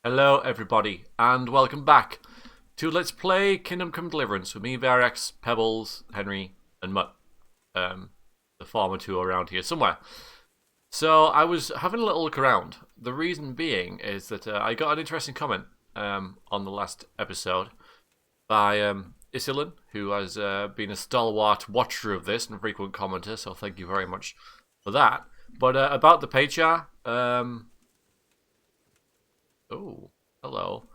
Hello everybody and welcome back to Let's Play Kingdom Come Deliverance with me, Varx, Pebbles, Henry and Mutt. The former two are around here somewhere. So I was having a little look around. The reason being is that I got an interesting comment on the last episode by Isilin, who has been a stalwart watcher of this and frequent commenter, so thank you very much for that. But about the Pachar, oh, hello.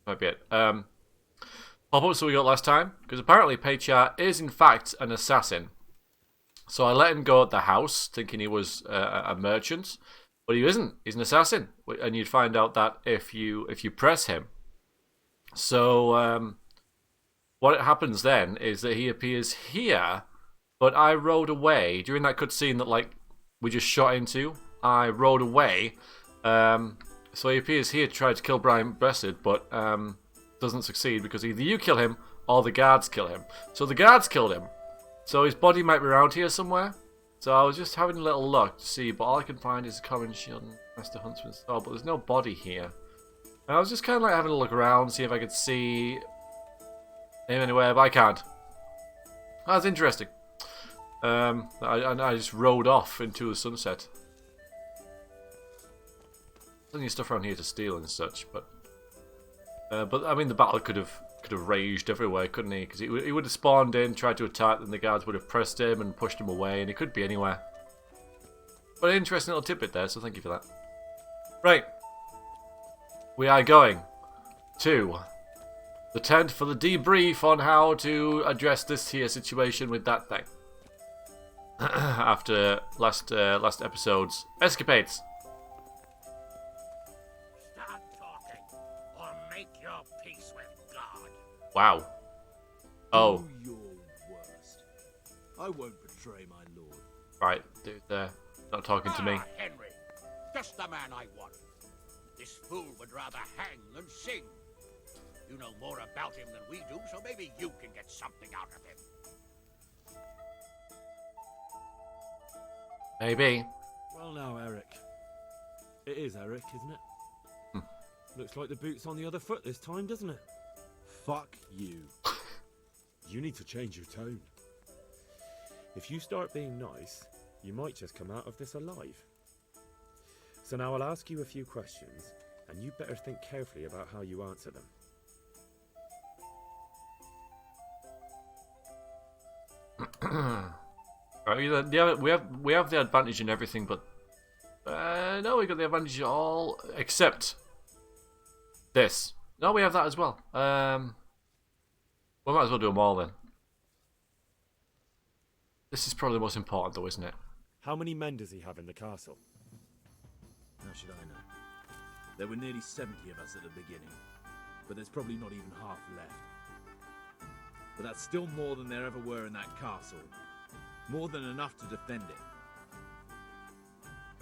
Might be it. Pop-ups that we got last time, because apparently Pachar is in fact an assassin. So I let him go at the house, thinking he was a merchant, but he isn't. He's an assassin, and you'd find out that if you press him. So what happens then is that he appears here, but I rode away during that cutscene that we just shot into. I rode away, so he appears here to try to kill Brian Breasted, but doesn't succeed because either you kill him or the guards kill him. So the guards killed him, so his body might be around here somewhere. So I was just having a little look to see, but all I can find is a common shield and Master Huntsman's sword, but there's no body here. And I was just kind of like having a look around, see if I could see him anywhere, but I can't. That's interesting. I just rode off into the sunset. Plenty of stuff around here to steal and such, but I mean the battle could have raged everywhere, couldn't he? Because he would have spawned in, tried to attack, and the guards would have pressed him and pushed him away, and he could be anywhere. But an interesting little tidbit there, so thank you for that. Right, we are going to the tent for the debrief on how to address this here situation with that thing. After last episode's escapades. Wow. Oh. Do your worst. I won't betray my lord. Right, dude, not talking to me. Henry, just the man I want. This fool would rather hang than sing. You know more about him than we do, so maybe you can get something out of him. Maybe. Well now, Eric. It is Eric, isn't it? Looks like the boot's on the other foot this time, doesn't it? Fuck you. You need to change your tone. If you start being nice, you might just come out of this alive. So now I'll ask you a few questions, and you better think carefully about how you answer them. Yeah, we have the advantage in everything, but no, we got the advantage in all except this. No, we have that as well. We might as well do them all then. This is probably the most important, though, isn't it? How many men does he have in the castle? How should I know? There were nearly 70 of us at the beginning, but there's probably not even half left. But that's still more than there ever were in that castle. More than enough to defend it.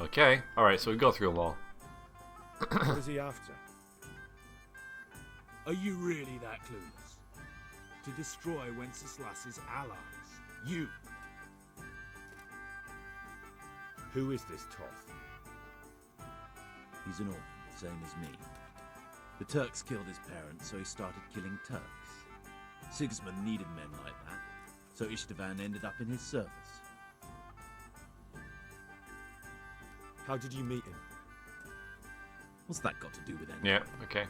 Okay, alright, so we go through them all. What is he after? Are you really that clueless? To destroy Wenceslas's allies. You! Who is this Toth? He's an orphan, same as me. The Turks killed his parents, so he started killing Turks. Sigismund needed men like that, so Istvan ended up in his service. How did you meet him? What's that got to do with anything? Yeah, okay.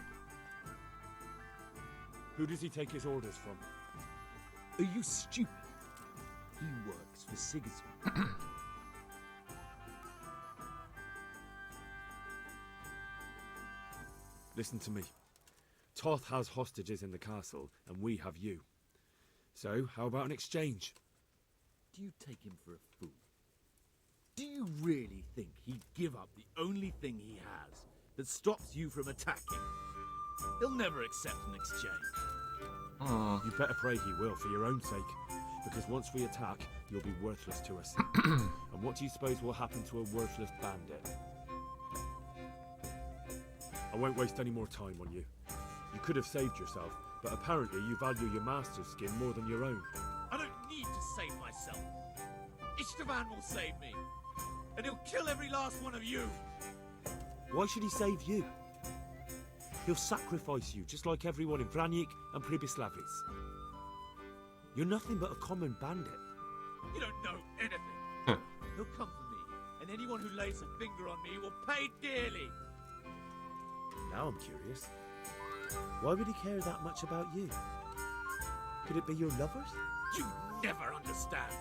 Who does he take his orders from? Are you stupid? He works for Sigismund. Listen to me. Toth has hostages in the castle, and we have you. So, how about an exchange? Do you take him for a fool? Do you really think he'd give up the only thing he has that stops you from attacking? He'll never accept an exchange. You better pray he will, for your own sake. Because once we attack, you'll be worthless to us. And what do you suppose will happen to a worthless bandit? I won't waste any more time on you. You could have saved yourself, but apparently you value your master's skin more than your own. I don't need to save myself. Istvan will save me. And he'll kill every last one of you. Why should he save you? He'll sacrifice you, just like everyone in Vranyik and Pribislavis. You're nothing but a common bandit. You don't know anything. He'll come for me, and anyone who lays a finger on me will pay dearly. Now I'm curious. Why would he care that much about you? Could it be your lovers? You never understand.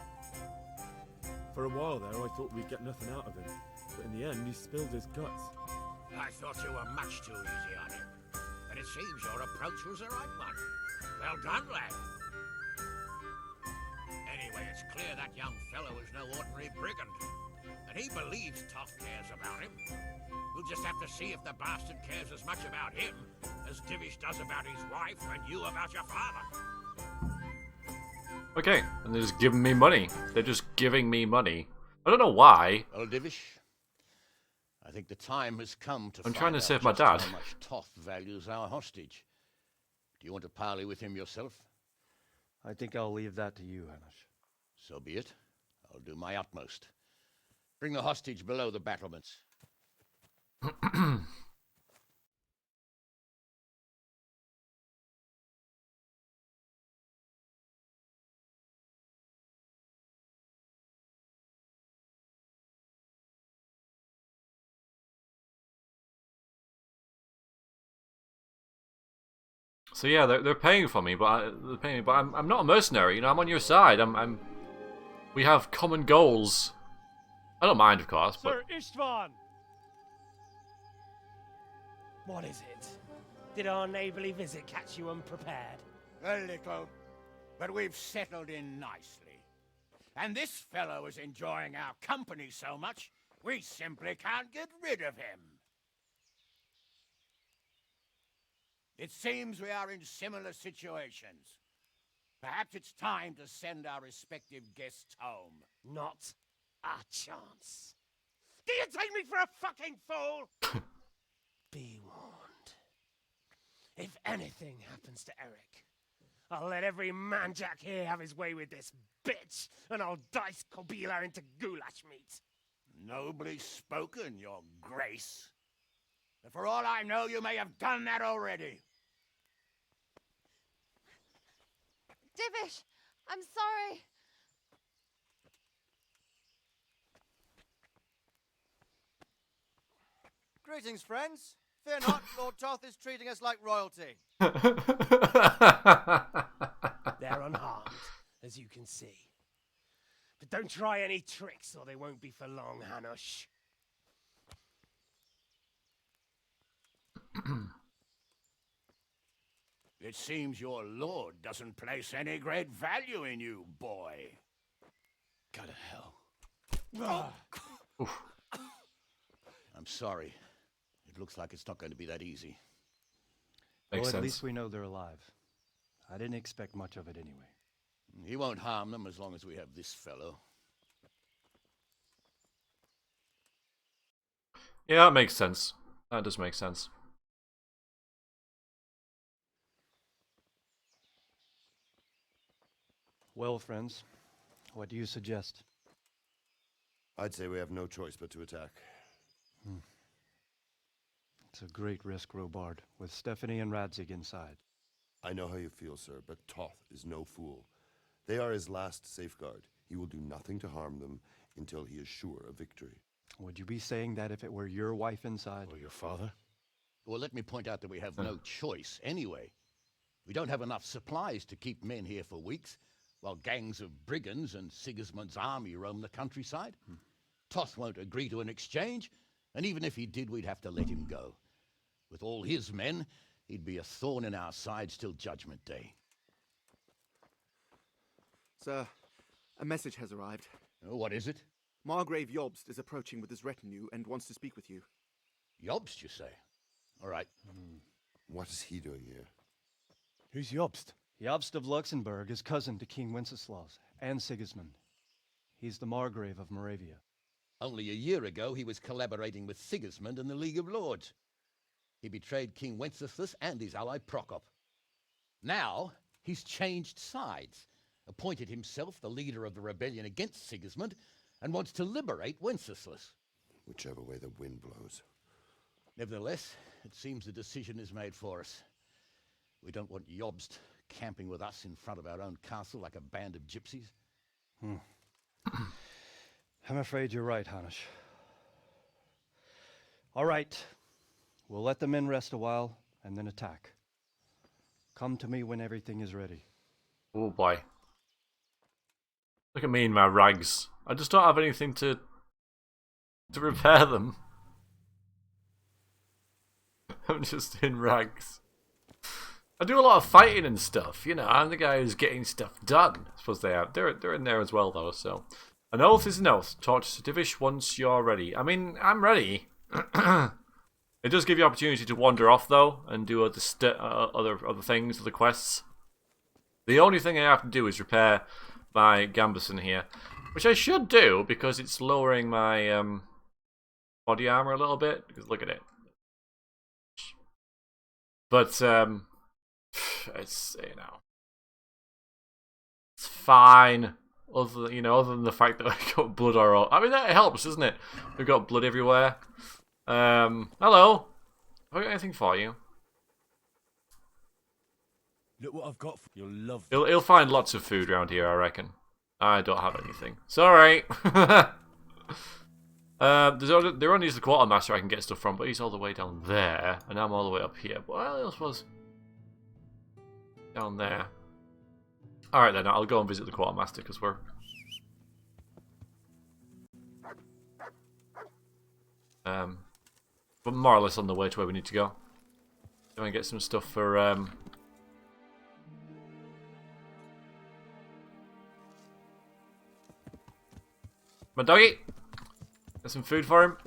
For a while there, I thought we'd get nothing out of him. But in the end, he spilled his guts. I thought you were much too easy on him. But it seems your approach was the right one. Well done, lad. Anyway, it's clear that young fellow is no ordinary brigand. And he believes Toth cares about him. We'll just have to see if the bastard cares as much about him as Divish does about his wife and you about your father. Okay, and they're just giving me money. They're just giving me money. I don't know why. Well, Divish, I think the time has come to I'm find trying to out save my just dad. how much Toth values our hostage. Do you want to parley with him yourself? I think I'll leave that to you, Hamish. So be it. I'll do my utmost. Bring the hostage below the battlements. So yeah, they're paying for me, but I'm not a mercenary. You know, I'm on your side. We have common goals. I don't mind, of course, but Sir Istvan! What is it? Did our neighbourly visit catch you unprepared? A little, but we've settled in nicely. And this fellow is enjoying our company so much, we simply can't get rid of him. It seems we are in similar situations. Perhaps it's time to send our respective guests home. Not a chance. Do you take me for a fucking fool? Be warned. If anything happens to Eric, I'll let every manjack here have his way with this bitch, and I'll dice Kobila into goulash meat. Nobly spoken, your grace. But for all I know, you may have done that already. Divish, I'm sorry. Greetings, friends. Fear not, Lord Toth is treating us like royalty. They're unharmed, as you can see. But don't try any tricks, or they won't be for long, Hanush. It seems your lord doesn't place any great value in you, boy. Go to hell. I'm sorry. It looks like it's not going to be that easy. Well, makes at sense. least we know they're alive. I didn't expect much of it anyway. He won't harm them as long as we have this fellow. Yeah, that makes sense. That does make sense. Well, friends, what do you suggest? I'd say we have no choice but to attack. It's a great risk, Robard, with Stephanie and Radzig inside. I know how you feel, sir, but Toth is no fool. They are his last safeguard. He will do nothing to harm them until he is sure of victory. Would you be saying that if it were your wife inside? Or your father? Well, let me point out that we have no choice anyway. We don't have enough supplies to keep men here for weeks, while gangs of brigands and Sigismund's army roam the countryside. Toth won't agree to an exchange, and even if he did, we'd have to let him go. With all his men, he'd be a thorn in our sides till Judgment Day. Sir, a message has arrived. Oh, what is it? Margrave Jobst is approaching with his retinue and wants to speak with you. Jobst, you say? All right. What is he doing here? Who's Jobst? Jobst of Luxembourg is cousin to King Wenceslaus and Sigismund. He's the Margrave of Moravia. Only a year ago, he was collaborating with Sigismund and the League of Lords. He betrayed King Wenceslas and his ally Prokop. Now, he's changed sides, appointed himself the leader of the rebellion against Sigismund, and wants to liberate Wenceslas. Whichever way the wind blows. Nevertheless, it seems the decision is made for us. We don't want Jobst camping with us in front of our own castle like a band of gypsies. I'm afraid you're right, Hanish. All right. We'll let the men rest a while and then attack. Come to me when everything is ready. Oh boy. Look at me in my rags. I just don't have anything to repair them. I'm just in rags. I do a lot of fighting and stuff, you know. I'm the guy who's getting stuff done. I suppose they are. They're in there as well, though. So, an oath is an oath. Talk to Sir Divish once you're ready. I mean, I'm ready. It does give you opportunity to wander off, though, and do other things, other quests. The only thing I have to do is repair my gambeson here, which I should do because it's lowering my body armor a little bit. Because look at it. But it's, you know, it's fine. Other than the fact that I got blood all, I mean, that helps, doesn't it? We've got blood everywhere. Hello. Have I got anything for you? Look what I've got for you. You'll love He'll find lots of food around here, I reckon. I don't have anything. Sorry. There only is the quartermaster I can get stuff from, but he's all the way down there, and I'm all the way up here. Well, I suppose down there. All right then, I'll go and visit the quartermaster because we're but more or less on the way to where we need to go. Go and get some stuff for come on, doggy. Get some food for him.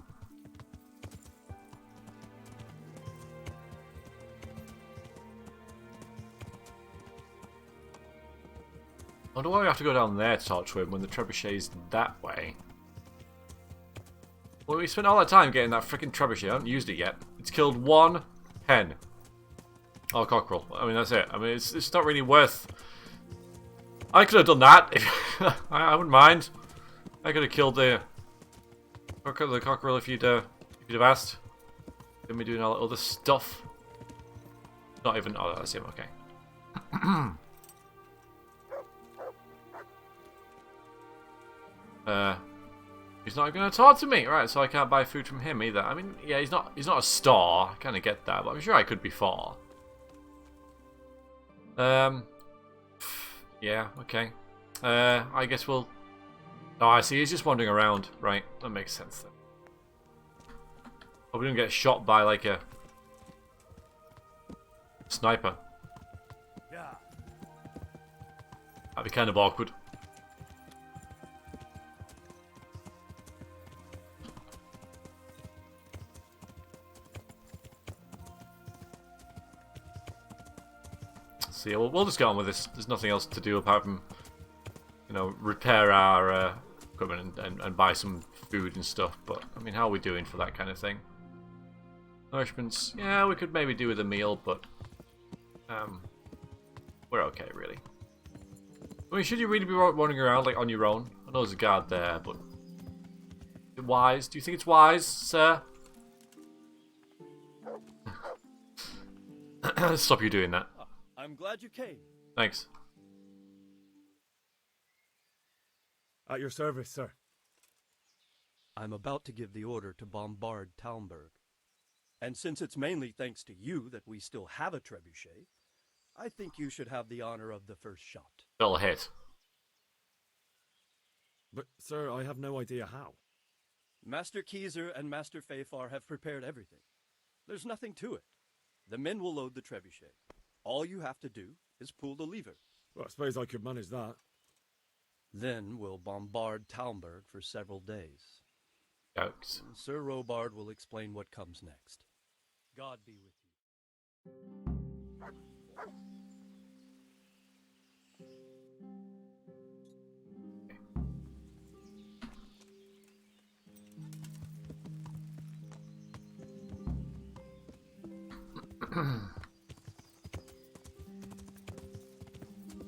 I wonder why we have to go down there to talk to him when the trebuchet's that way. Well, we spent all that time getting that freaking trebuchet. I haven't used it yet. It's killed one hen. Oh, cockerel. I mean, that's it. I mean, it's not really worth... I could have done that. I wouldn't mind. I could have killed the cockerel if you'd have asked. Then me doing all that other stuff. Not even... Oh, that's him. Okay. He's not going to talk to me, right? So I can't buy food from him either. I mean, yeah, he's not a star. I kind of get that, but I'm sure I could be far. Yeah, okay. I guess we'll. Oh, I see. He's just wandering around, right? That makes sense then. Hope we don't get shot by like a sniper. Yeah. That'd be kind of awkward. So yeah, we'll just get on with this. There's nothing else to do apart from, you know, repair our equipment and buy some food and stuff. But, I mean, how are we doing for that kind of thing? Nourishments, yeah, we could maybe do with a meal, but we're okay, really. I mean, should you really be wandering around, like, on your own? I know there's a guard there, but... Is it wise? Do you think it's wise, sir? Stop you doing that. I'm glad you came. Thanks. At your service, sir. I'm about to give the order to bombard Talmberg. And since it's mainly thanks to you that we still have a trebuchet, I think you should have the honor of the first shot. Little hit. But, sir, I have no idea how. Master Keyser and Master Fafar have prepared everything. There's nothing to it. The men will load the trebuchet. All you have to do is pull the lever. Well, I suppose I could manage that. Then we'll bombard Talmberg for several days. Jokes. Sir Robard will explain what comes next. God be with you.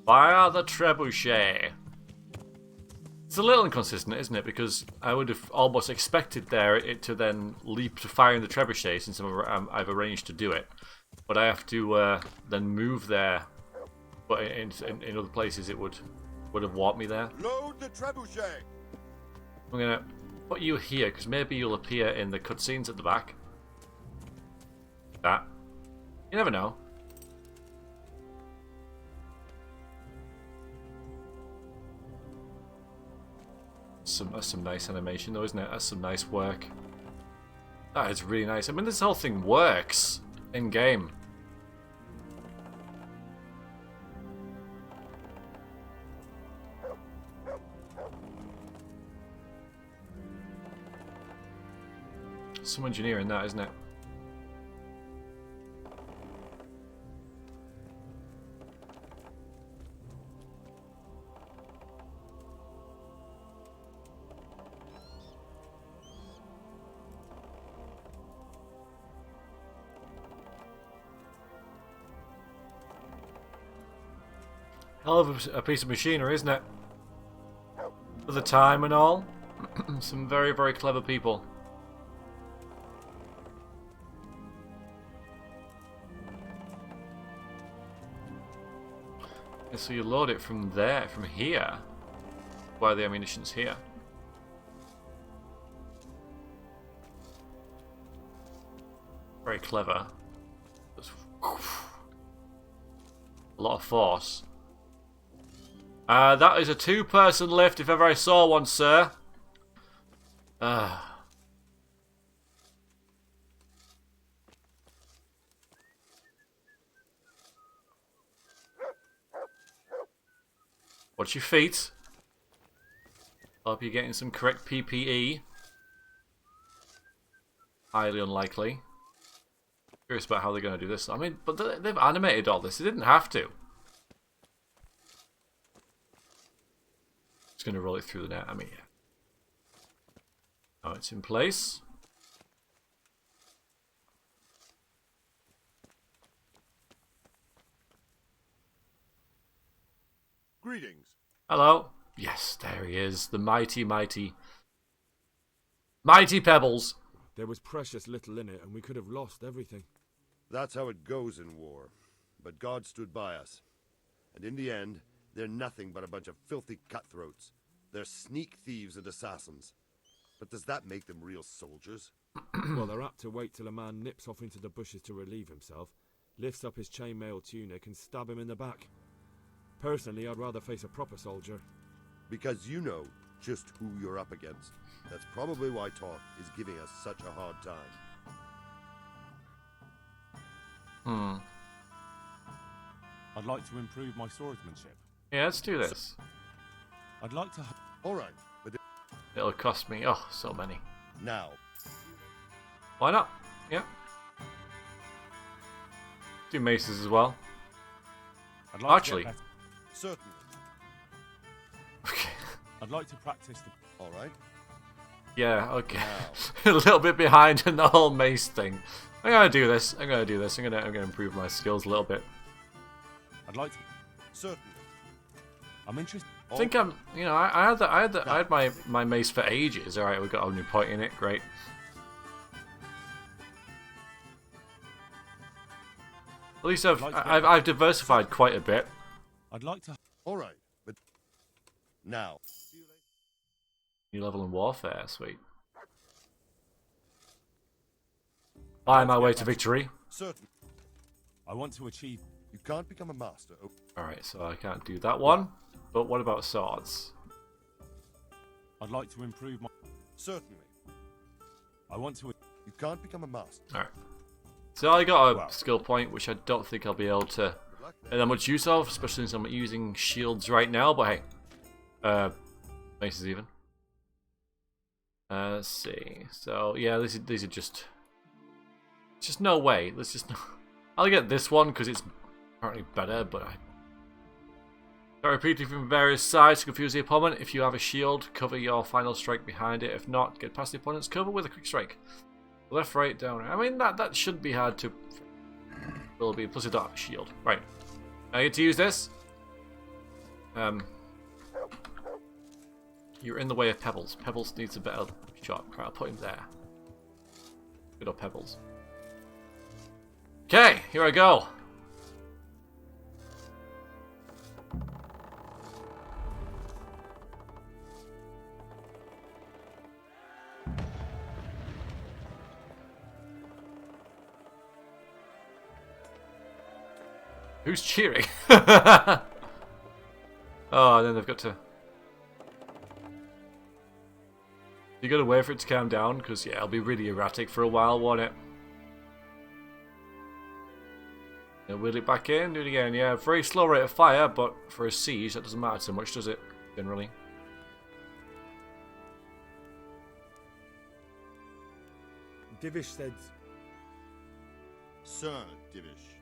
Fire the trebuchet. It's a little inconsistent, isn't it? Because I would have almost expected it to then leap to firing the trebuchet since I've arranged to do it. But I have to then move there. But in other places it would have warped me there. Load the trebuchet! I'm going to put you here because maybe you'll appear in the cutscenes at the back. That. You never know. That's some nice animation though, isn't it? That's some nice work. That is really nice. I mean, this whole thing works in game. Some engineering that, isn't it? Hell of a piece of machinery, isn't it? For the time and all. Some very, very clever people. And so you load it from there, from here. Why the ammunition's here. Very clever. That's a lot of force. That is a two-person lift if ever I saw one, sir. Watch your feet. Hope you're getting some correct PPE. Highly unlikely. Curious about how they're going to do this. I mean, but they've animated all this. They didn't have to. Just going to roll it through the net. I mean, yeah. Now it's in place. Greetings. Hello. Yes, there he is. The mighty, mighty, mighty Pebbles. There was precious little in it, and we could have lost everything. That's how it goes in war. But God stood by us. And in the end, they're nothing but a bunch of filthy cutthroats. They're sneak thieves and assassins. But does that make them real soldiers? Well, they're apt to wait till a man nips off into the bushes to relieve himself, lifts up his chainmail tunic and stab him in the back. Personally, I'd rather face a proper soldier. Because you know just who you're up against. That's probably why Toth is giving us such a hard time. I'd like to improve my swordsmanship. Yeah, let's do this. I'd like to... All right, but It'll cost me, oh, so many. now, Why not? Yeah. Do maces as well. I'd like Actually. To get better. certainly. Okay. I'd like to practice the... All right. Yeah, okay. Now. A little bit behind in the whole mace thing. I'm gonna do this. I'm gonna improve my skills a little bit. I'd like to... Certainly. I'm interested... I think I'm, you know, I had my mace for ages. All right, we've got a new point in it. Great. At least I've diversified quite a bit. I'd like to... All right, but now. New level in warfare, sweet. Buy my way to victory. Certain. I want to achieve... You can't become a master. Oh, All right, so I can't do that one. But what about swords? I'd like to improve my... certainly. I want to... You can't become a master. All right. So I got a skill point, which I don't think I'll be able to get that much use of, especially since I'm using shields right now. But hey, maces even. Let's see. So yeah, these are just no way. Let's just. I'll get this one because it's apparently better, but I. Start repeating from various sides to confuse the opponent. If you have a shield, cover your final strike behind it. If not, get past the opponent's cover with a quick strike. Left, right, down. I mean, that shouldn't be hard to... Will be. Plus a dark shield. Right. I get to use this. You're in the way of Pebbles. Pebbles needs a better shot. Right, I'll put him there. Good old Pebbles. Okay, here I go. Who's cheering? Oh, and then they've got to... You gotta wait for it to calm down, because yeah, it'll be really erratic for a while, won't it? Yeah, wheel it back in, do it again. Yeah, very slow rate of fire, but for a siege, that doesn't matter so much, does it? Generally. Divish said... Sir Divish.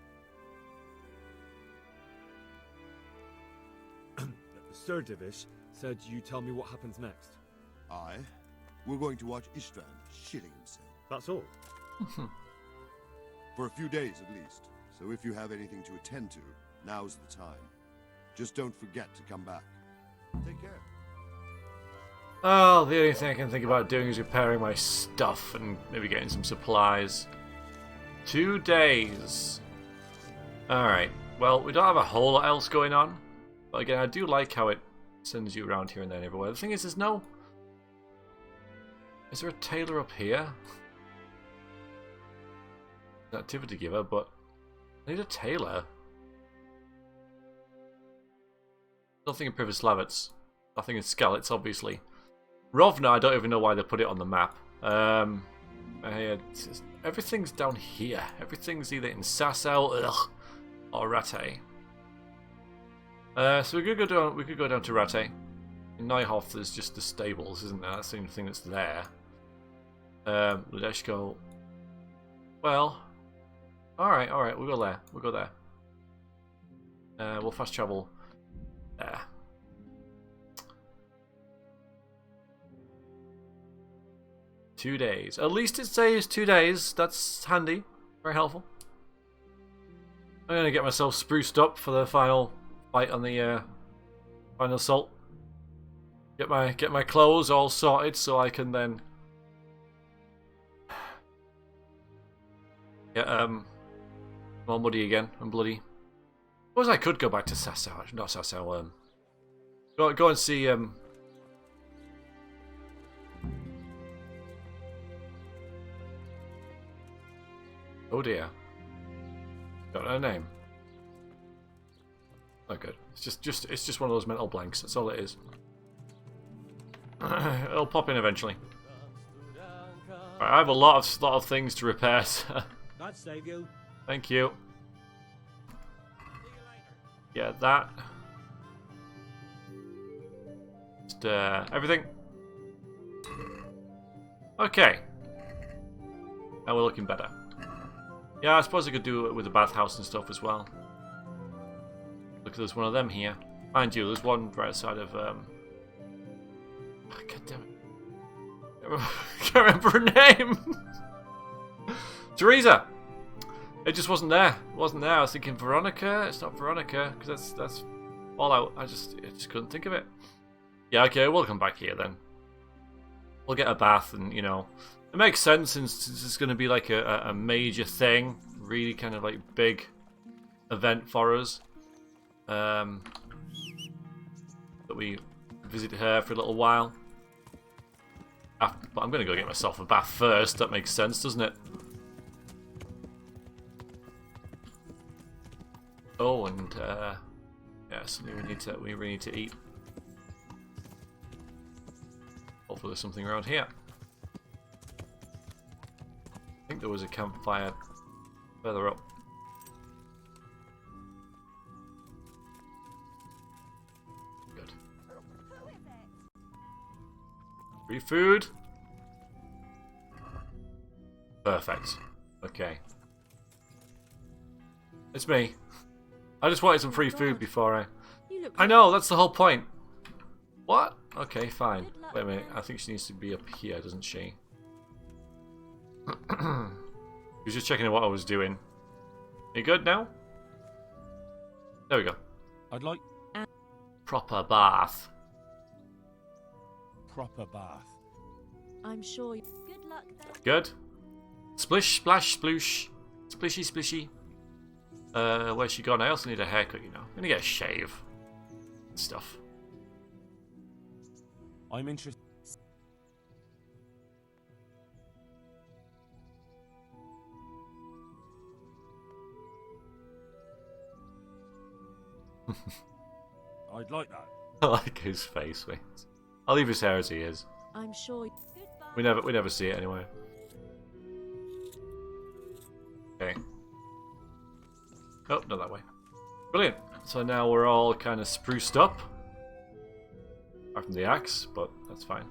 Sir Divish said you tell me what happens next. Aye. We're going to watch Istvan shitting himself. That's all. For a few days at least. So if you have anything to attend to, now's the time. Just don't forget to come back. Take care. Oh, the only thing I can think about doing is repairing my stuff and maybe getting some supplies. 2 days. Alright. Well, we don't have a whole lot else going on. But again, I do like how it sends you around here and there and everywhere. The thing is, there's no... Is there a tailor up here? An activity giver, but... I need a tailor. Nothing in Privoslavets. Nothing in Skalitz, obviously. Rovna, I don't even know why they put it on the map. Everything's down here. Everything's either in Sasau, or Rate. So we could go down to Rate. In Neuhof, there's just the stables, isn't there? That's the only thing that's there. Ledeshko. Well, all right, we'll go there. We'll go there. We'll fast travel there. Two days. At least it says 2 days. That's handy. Very helpful. I'm gonna get myself spruced up for the final fight on the final assault. Get my clothes all sorted so I can then get all muddy again and bloody. Suppose I could go back to Sasau. Not Sasau. Go and see Oh dear. Got her name. Oh good. It's just one of those mental blanks. That's all it is. It'll pop in eventually. Right, I have a lot of things to repair. God save you. Thank you. Yeah, that. Just everything. Okay. Now we're looking better. Yeah, I suppose I could do it with the bathhouse and stuff as well. Look, there's one of them here. Mind you, there's one right outside of God damn it. Can't remember her name. Teresa. It just wasn't there. It wasn't there. I was thinking Veronica. It's not Veronica because that's all out. I just couldn't think of it. Yeah, okay, we'll come back here then. We'll get a bath and it makes sense since it's going to be like a major thing, really kind of like big event for us. That we visit her for a little while. But I'm going to go get myself a bath first. That makes sense, doesn't it? Oh, and yeah, something we really need to eat. Hopefully, there's something around here. I think there was a campfire further up. Good. Free food. Perfect. Okay. It's me. I just wanted some free food before I know, that's the whole point. What? Okay, fine. Wait a minute. I think she needs to be up here, doesn't she? He was just checking what I was doing. You good now? There we go. I'd like... Proper bath. proper bath. I'm sure. Good luck then. Good. Splish, splash, sploosh. Splishy, splishy. Where's she gone? I also need a haircut, you know. I'm gonna get a shave. And stuff. I'm interested. I'd like that. I like his face, wait. I'll leave his hair as he is. I'm sure. We never see it anyway. Okay. Oh, not that way. Brilliant. So now we're all kind of spruced up. Apart from the axe, but that's fine.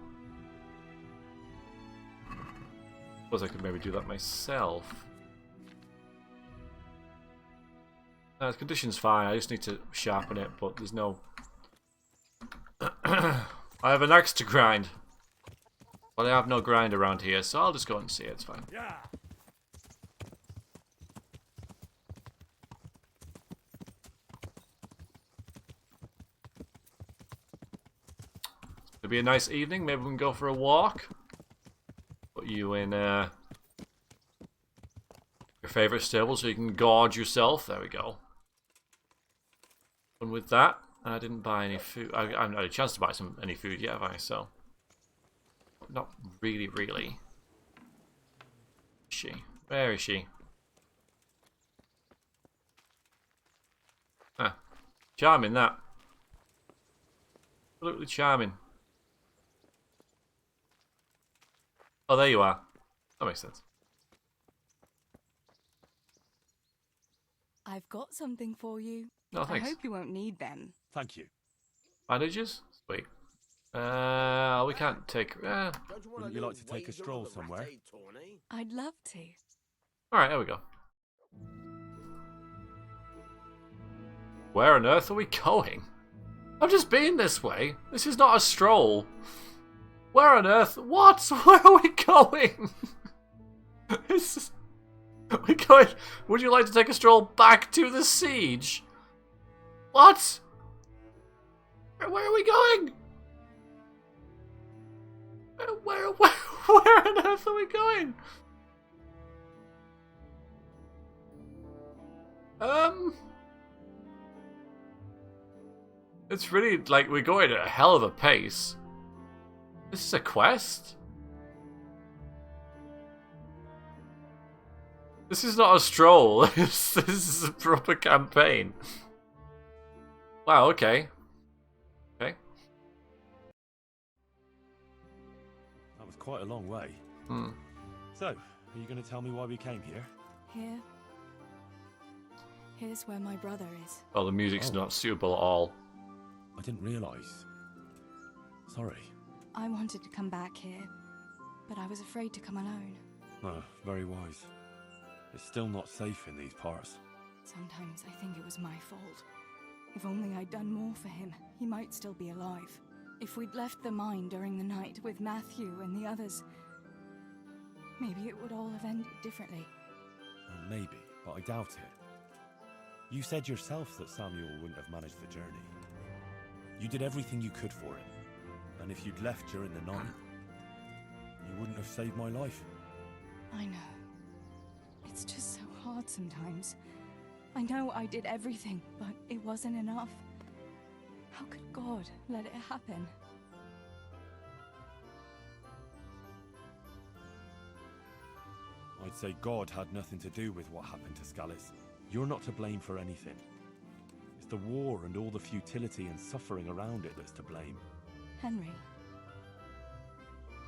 Suppose I could maybe do that myself. The condition's fine, I just need to sharpen it, but there's no... I have an axe to grind. But I have no grind around here, so I'll just go and see it, it's fine. Yeah. It'll be a nice evening, maybe we can go for a walk. Put you in your favourite stable so you can gorge yourself. There we go. And with that, I didn't buy any food. I haven't had a chance to buy any food yet, have I? So, not really. She? Where is she? Ah, charming that. Absolutely charming. Oh, there you are. That makes sense. I've got something for you. No, thanks. I hope you won't need them. Thank you. Bandages? Sweet. We can't take... Wouldn't you like to take a stroll somewhere? I'd love to. Alright, there we go. Where on earth are we going? I've just been this way. This is not a stroll. Where on earth? What? Where are we going? We're going... Would you like to take a stroll back to the siege? What? Where are we going? Where on earth are we going? It's really, like, we're going at a hell of a pace. This is a quest? This is not a stroll. This is a proper campaign. Wow, okay. Okay. That was quite a long way. Hmm. So, are you going to tell me why we came here? Here's where my brother is. Oh, the music's not suitable at all. I didn't realise. Sorry. I wanted to come back here, but I was afraid to come alone. Oh, very wise. It's still not safe in these parts. Sometimes I think it was my fault. If only I'd done more for him, he might still be alive. If we'd left the mine during the night with Matthew and the others, maybe it would all have ended differently. Well, maybe, but I doubt it. You said yourself that Samuel wouldn't have managed the journey. You did everything you could for him. And if you'd left during the night, you wouldn't have saved my life. I know. It's just so hard sometimes. I know I did everything, but it wasn't enough. How could God let it happen? I'd say God had nothing to do with what happened to Scallis. You're not to blame for anything. It's the war and all the futility and suffering around it that's to blame. Henry,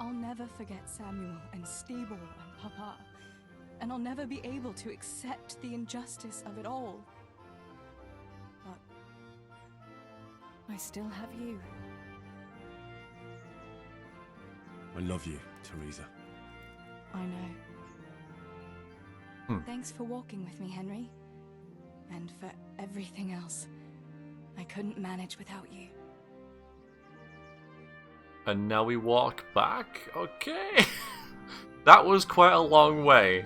I'll never forget Samuel and Stebor and Papa, and I'll never be able to accept the injustice of it all. But I still have you. I love you, Teresa. I know. Thanks for walking with me, Henry. And for everything else. I couldn't manage without you. And now we walk back? Okay. That was quite a long way.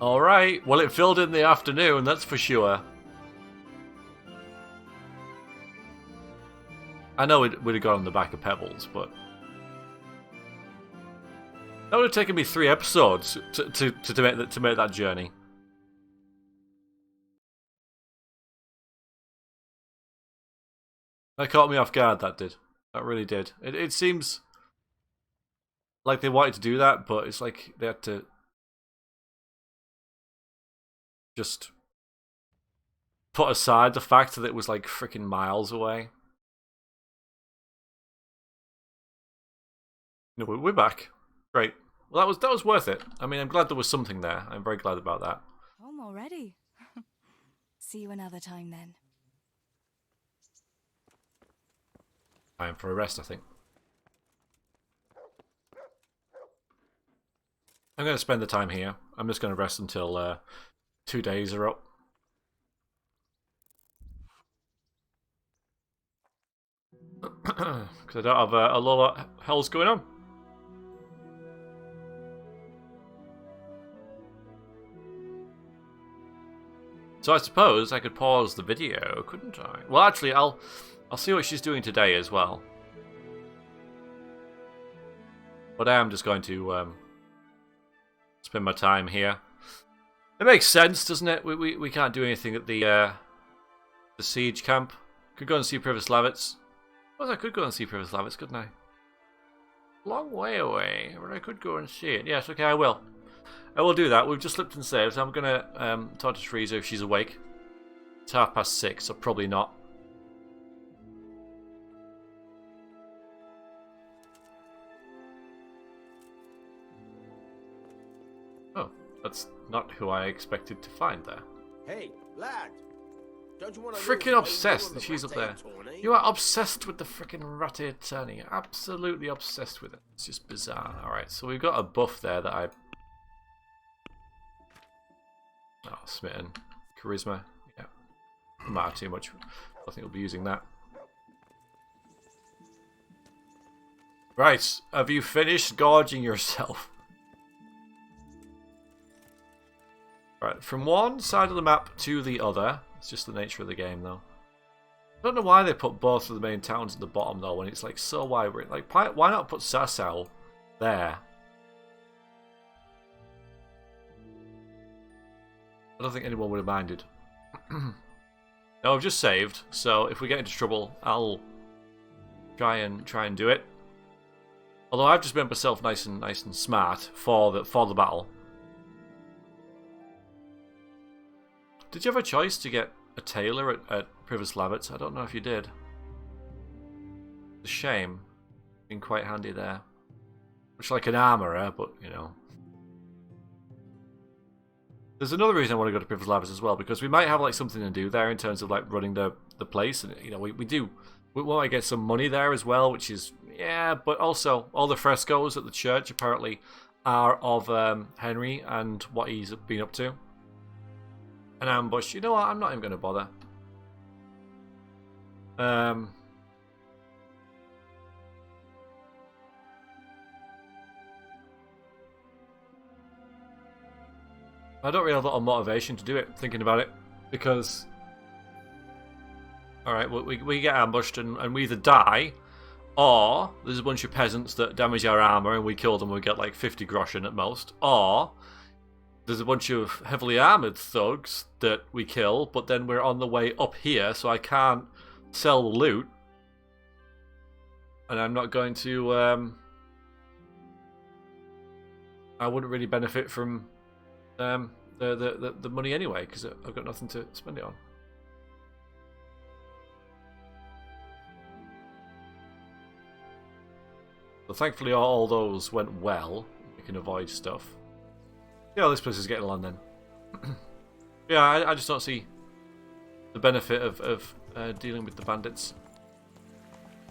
Alright, well it filled in the afternoon, that's for sure. I know we'd have gone on the back of Pebbles, but that would have taken me 3 episodes to make that journey. That caught me off guard, that did. That really did. It seems like they wanted to do that, but it's like they had to just put aside the fact that it was like freaking miles away. No, we're back. Great. Well, that was worth it. I mean, I'm glad there was something there. I'm very glad about that. Home already. See you another time then. Time for a rest, I think. I'm going to spend the time here. I'm just going to rest until 2 days are up. Because I don't have a lot of hell's going on. So I suppose I could pause the video, couldn't I? Well, actually, I'll see what she's doing today as well. But I am just going to spend my time here. It makes sense, doesn't it? We can't do anything at the siege camp. Could go and see Privislavitz. Well, I could go and see Privislavitz, couldn't I? Long way away, but I could go and see it. Yes, okay, I will. I will do that. We've just slipped and saved, so I'm going to talk to Teresa if she's awake. It's 6:30, so probably not. Oh, that's not who I expected to find there. Hey, lad! Don't you want to Freaking obsessed that she's up there. You are obsessed with the freaking ratty attorney. Absolutely obsessed with it. It's just bizarre. Alright, so we've got a buff there that I... Oh, smitten. Charisma. Yeah. Doesn't matter too much. I think we'll be using that. Right. Have you finished gorging yourself? Right. From one side of the map to the other. It's just the nature of the game, though. I don't know why they put both of the main towns at the bottom, though, when it's like so wide. Like, why not put Sasau there? I don't think anyone would have minded. No, I've just saved, so if we get into trouble, I'll try and do it. Although I've just made myself nice and smart for the battle. Did you have a choice to get a tailor at Privislavitz? I don't know if you did. It's a shame. Been quite handy there. Much like an armourer, but you know. There's another reason I want to go to Privislavitz as well, because we might have like something to do there in terms of like running the place, and you know we want to get some money there as well, which is yeah, but also all the frescoes at the church apparently are of Henry and what he's been up to. An ambush. You know what? I'm not even going to bother. I don't really have a lot of motivation to do it, thinking about it, because... Alright, we get ambushed and we either die, or there's a bunch of peasants that damage our armour and we kill them and we get like 50 groschen at most, or there's a bunch of heavily armoured thugs that we kill, but then we're on the way up here, so I can't sell the loot, and I'm not going to... I wouldn't really benefit from... the money anyway, because I've got nothing to spend it on. So thankfully all those went well. We can avoid stuff. Yeah, this place is getting along then. Yeah, I just don't see the benefit of dealing with the bandits.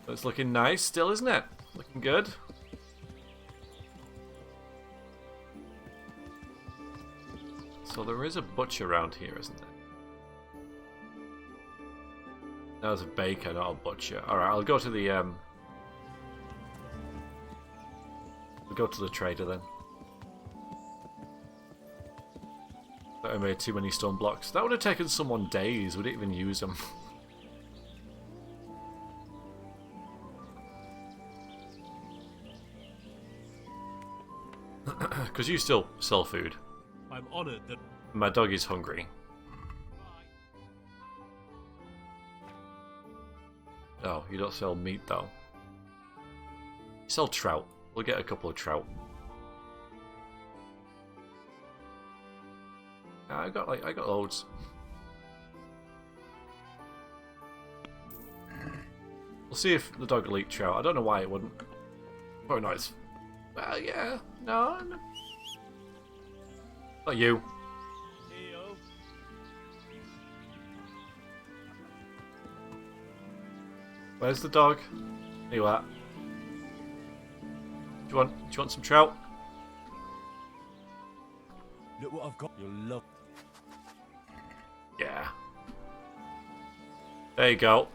But it's looking nice still, isn't it? Looking good. So there is a butcher around here, isn't there? No, there's a baker, not a butcher. Alright, I'll go to the trader then. I made too many stone blocks. That would have taken someone days. Would it even use them? because you still sell food. I'm honored that. My dog is hungry. Oh, you don't sell meat though. You sell trout. We'll get a couple of trout. I got loads. We'll see if the dog will eat trout. I don't know why it wouldn't. Probably not. It's... Well, yeah. No. Not you. Where's the dog? Here you are. Do you want some trout? Look what I've got. You'll love. Yeah. There you go.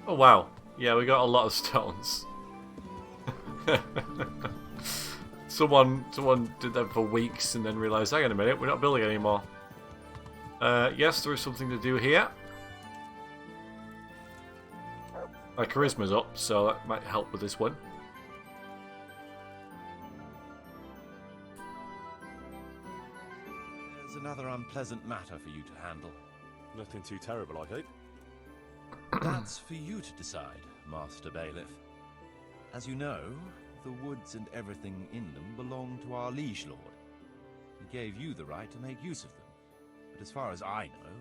Oh wow. Yeah, we got a lot of stones. someone did that for weeks and then realised, hang on a minute, we're not building anymore. Yes, there is something to do here. My charisma's up, so that might help with this one. There's another unpleasant matter for you to handle. Nothing too terrible, I hope. That's for you to decide, Master Bailiff. As you know, the woods and everything in them belong to our liege lord. He gave you the right to make use of them. But as far as I know,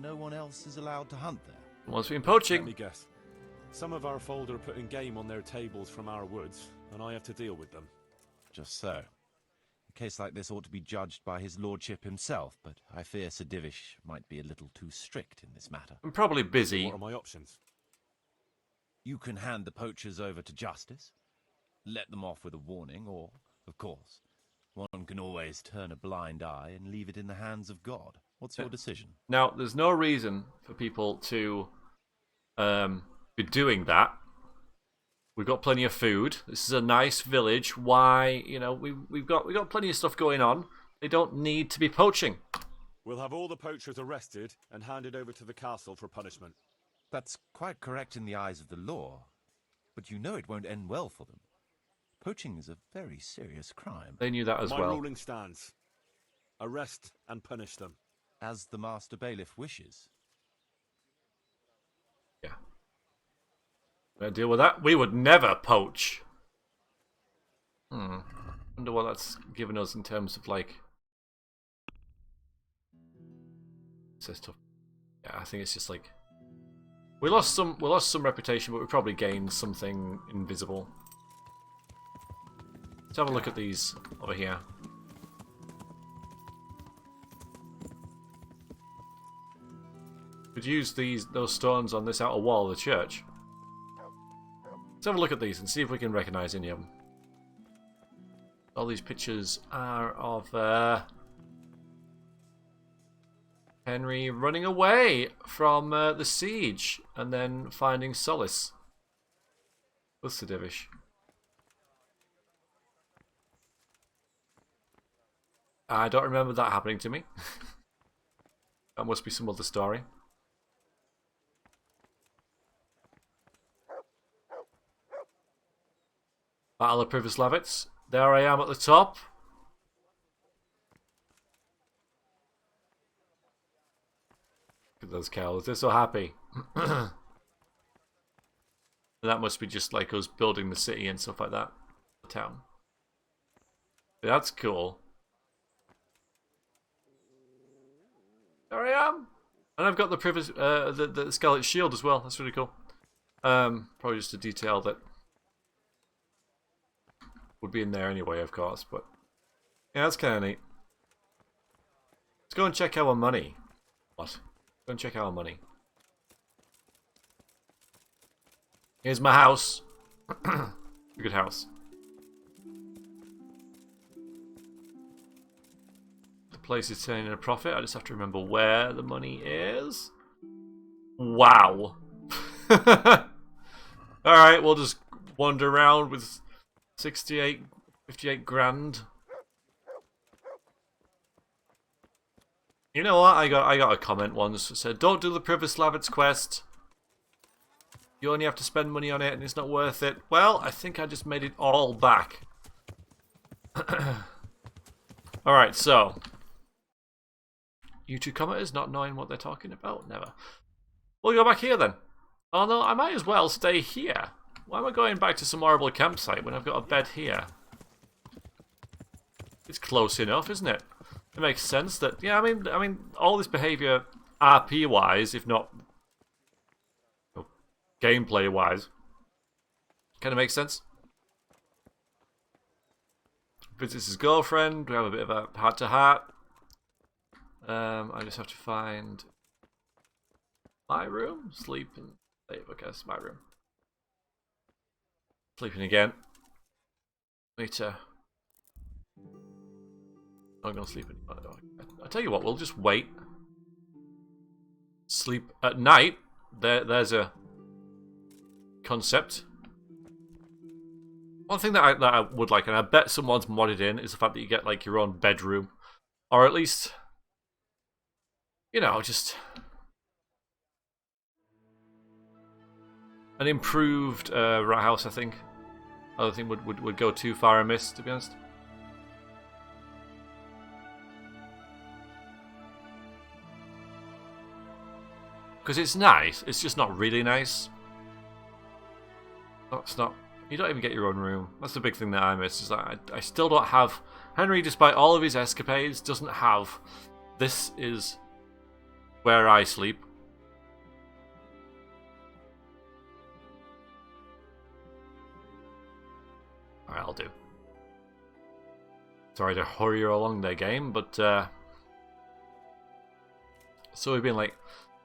no one else is allowed to hunt there. What's been poaching? Let me guess. Some of our fold are putting game on their tables from our woods, and I have to deal with them. Just so. A case like this ought to be judged by his lordship himself, but I fear Sir Divish might be a little too strict in this matter. I'm probably busy. What are my options? You can hand the poachers over to justice, let them off with a warning, or, of course, one can always turn a blind eye and leave it in the hands of God. What's your decision? Now, there's no reason for people to be doing that. We've got plenty of food. This is a nice village. Why, you know, we've got plenty of stuff going on. They don't need to be poaching. We'll have all the poachers arrested and handed over to the castle for punishment. That's quite correct in the eyes of the law, but you know it won't end well for them. Poaching is a very serious crime. They knew that as well. My ruling stands. Arrest and punish them. As the Master Bailiff wishes. Yeah. Gonna deal with that. We would never poach. Wonder what that's given us in terms of like. Says stuff. Yeah, I think it's just like we lost some reputation, but we probably gained something invisible. Let's have a look at these over here. Could use those stones on this outer wall of the church. Let's have a look at these and see if we can recognise any of them. All these pictures are of Henry running away from the siege and then finding solace with Sir Divish. I don't remember that happening to me. That must be some other story. Battle of Privislavitz. There I am at the top. Look at those cows. They're so happy. And that must be just like us building the city and stuff like that. The town. That's cool. There I am. And I've got the the Scarlet Shield as well. That's really cool. Probably just a detail that would be in there anyway, of course, but yeah, that's kind of neat. Let's go and check our money. What? Go and check our money. Here's my house. A good house. The place is turning a profit. I just have to remember where the money is. Wow. Alright, we'll just wander around with 58 grand. You know what? I got a comment once that said, "Don't do the Privislavitz quest. You only have to spend money on it and it's not worth it. Well, I think I just made it all back. Alright, so. YouTube commenters not knowing what they're talking about? Never. We'll go back here then. Oh no, I might as well stay here. Why am I going back to some horrible campsite when I've got a bed here? It's close enough, isn't it? It makes sense that, yeah, I mean, all this behavior, RP-wise, if not gameplay-wise, kind of makes sense. Visits his girlfriend. We have a bit of a heart-to-heart. I just have to find my room, sleep and save. I guess my room. Sleeping again. Later. I'm gonna sleep anymore. I'll tell you what, we'll just wait. Sleep at night. There's a concept. One thing that I would like, and I bet someone's modded in, is the fact that you get like your own bedroom, or at least, you know, just an improved rat house. I think. I don't think would go too far amiss, to be honest. Because it's nice, it's just not really nice. It's not. You don't even get your own room. That's the big thing that I miss. Is that I still don't have. Henry, despite all of his escapades, doesn't have. This is where I sleep. Alright, I'll do. Sorry to hurry you along there, game, but so we've been like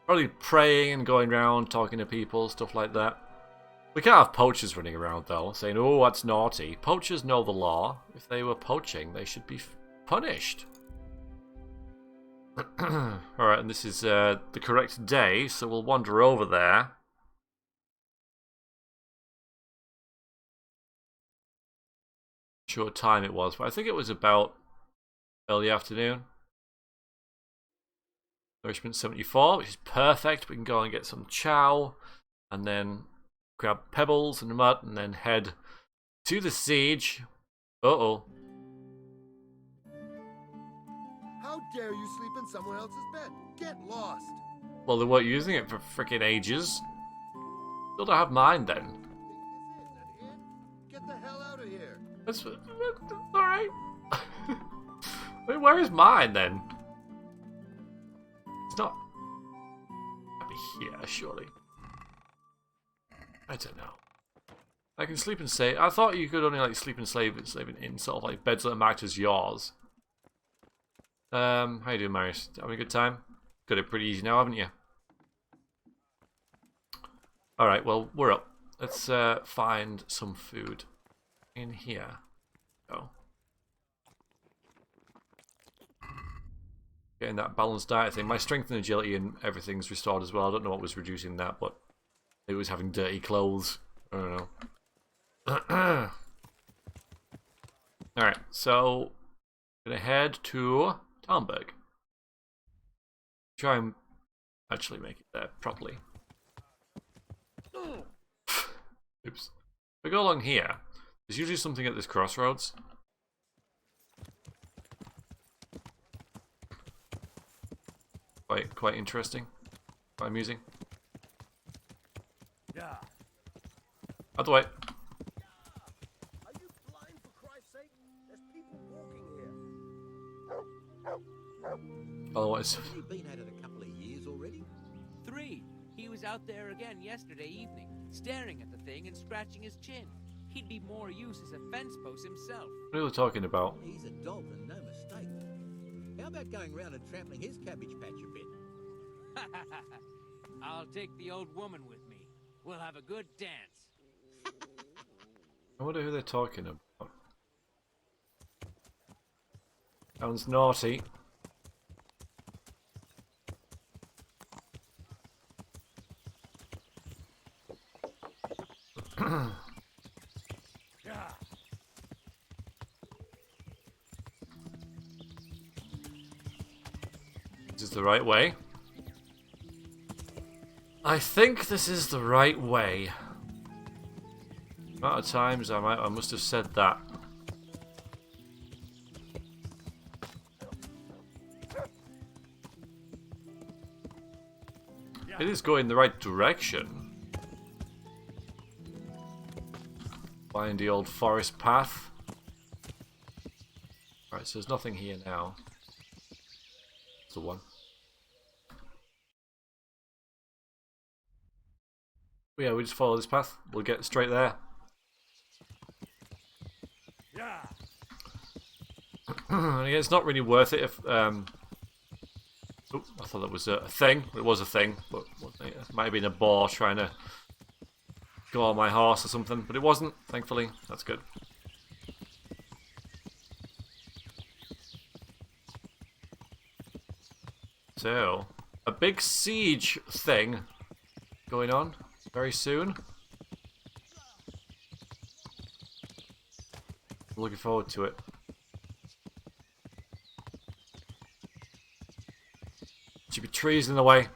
probably praying and going around talking to people, stuff like that. We can't have poachers running around though, saying, "Oh, that's naughty." Poachers know the law. If they were poaching, they should be punished. Alright, and this is the correct day, so we'll wander over there. Not sure what time it was, but I think it was about early afternoon. Nourishment 74, which is perfect. We can go and get some chow, and then grab pebbles and mud, and then head to the siege. Uh-oh. How dare you sleep in someone else's bed? Get lost. Well, they weren't using it for freaking ages. Still don't have mine then. Get the hell out of here. That's alright. Wait, where is mine then? It's not. I'll be here, surely. I don't know. I can sleep and save. I thought you could only like sleep and slave in sort of like beds that are marked as yours. How you doing, Marius? Having a good time? Got it pretty easy now, haven't you? Alright, well, we're up. Let's find some food in here. Oh. Getting that balanced diet thing. My strength and agility and everything's restored as well. I don't know what was reducing that, but it was having dirty clothes. I don't know. Alright, so I'm gonna head to Talmberg. Try and actually make it there properly. Oops. If we go along here, there's usually something at this crossroads. Quite interesting. Quite amusing. Yeah. Out the way. Are you blind, for Christ's sake? There's people walking here. Otherwise. You've been at it a couple of years already? 3. He was out there again yesterday evening, staring at the thing and scratching his chin. He'd be more use as a fence post himself. What are you talking about? He's a dog and no mistake. How about going round and trampling his cabbage patch a bit? I'll take the old woman with me. We'll have a good dance. I wonder who they're talking about. Sounds naughty. This is the right way. I think this is the right way. Amount of times I must have said that. It is going the right direction. Find the old forest path. Alright, so there's nothing here now. That's the one. Yeah, we just follow this path. We'll get straight there. Yeah. It's not really worth it if oh, I thought that was a thing. It was a thing, but it might have been a boar trying to go on my horse or something, but it wasn't, thankfully. That's good. So, a big siege thing going on very soon. Looking forward to it. Should be trees in the way.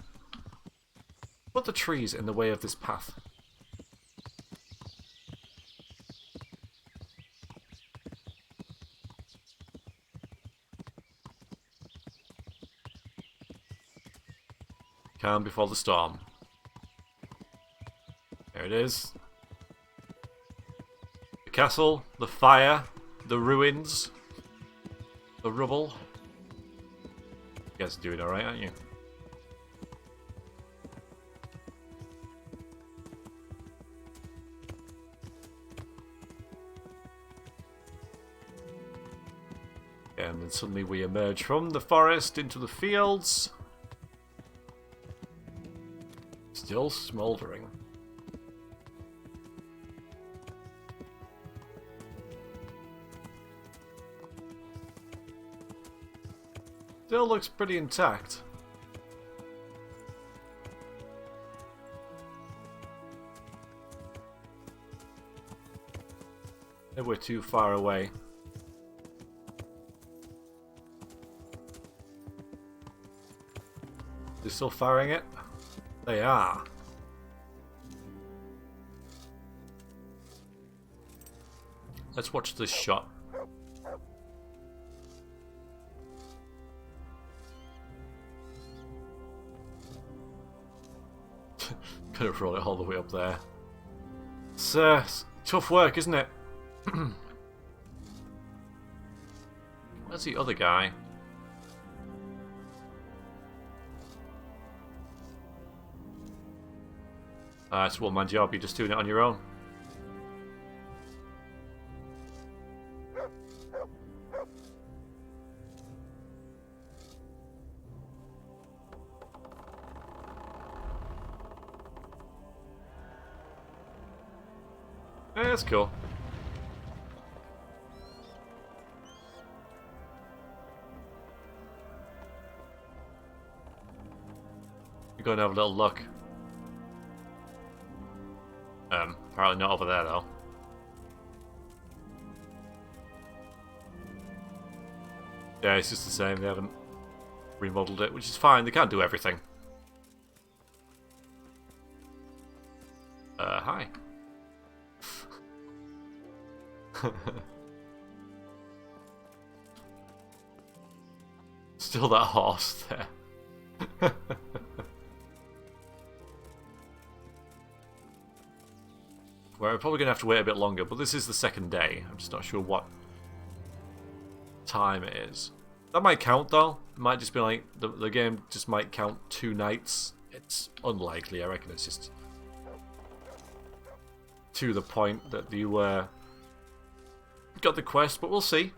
Put the trees in the way of this path. Calm before the storm. There it is. The castle, the fire, the ruins, the rubble. You guys are doing alright, aren't you? And then suddenly we emerge from the forest into the fields. Still smouldering. Still looks pretty intact. Maybe we're too far away. They're still firing it? They are. Let's watch this shot. Gonna roll it all the way up there. It's tough work, isn't it? Where's the other guy? It's a one-man job, you're just doing it on your own. Yeah, that's cool. We're going to have a little look. Apparently not over there though. Yeah, it's just the same. They haven't remodeled it, which is fine. They can't do everything. Hi. Still that horse there. We're probably going to have to wait a bit longer, but this is the second day. I'm just not sure what time it is. That might count though. It might just be like, the game just might count 2 nights. It's unlikely, I reckon it's just to the point that you got the quest, but we'll see.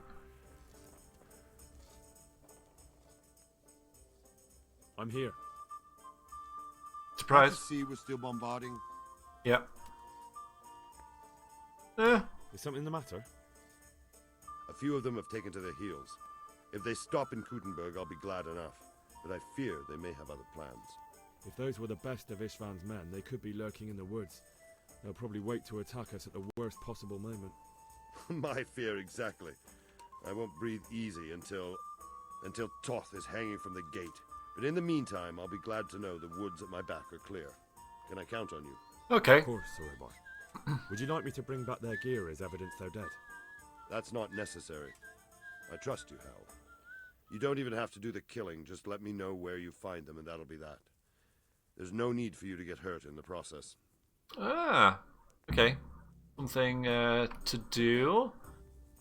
I'm here. Surprise. Good to see we're still bombarding. Yep. Is something the matter? A few of them have taken to their heels. If they stop in Kutenberg, I'll be glad enough. But I fear they may have other plans. If those were the best of Ishvan's men, they could be lurking in the woods. They'll probably wait to attack us at the worst possible moment. My fear exactly. I won't breathe easy until Toth is hanging from the gate. But in the meantime, I'll be glad to know the woods at my back are clear. Can I count on you? Okay. Of course, Sorry. Would you like me to bring back their gear as evidence they're dead? That's not necessary. I trust you, Hal. You don't even have to do the killing, just let me know where you find them and that'll be that. There's no need for you to get hurt in the process. Ah, okay. Something to do.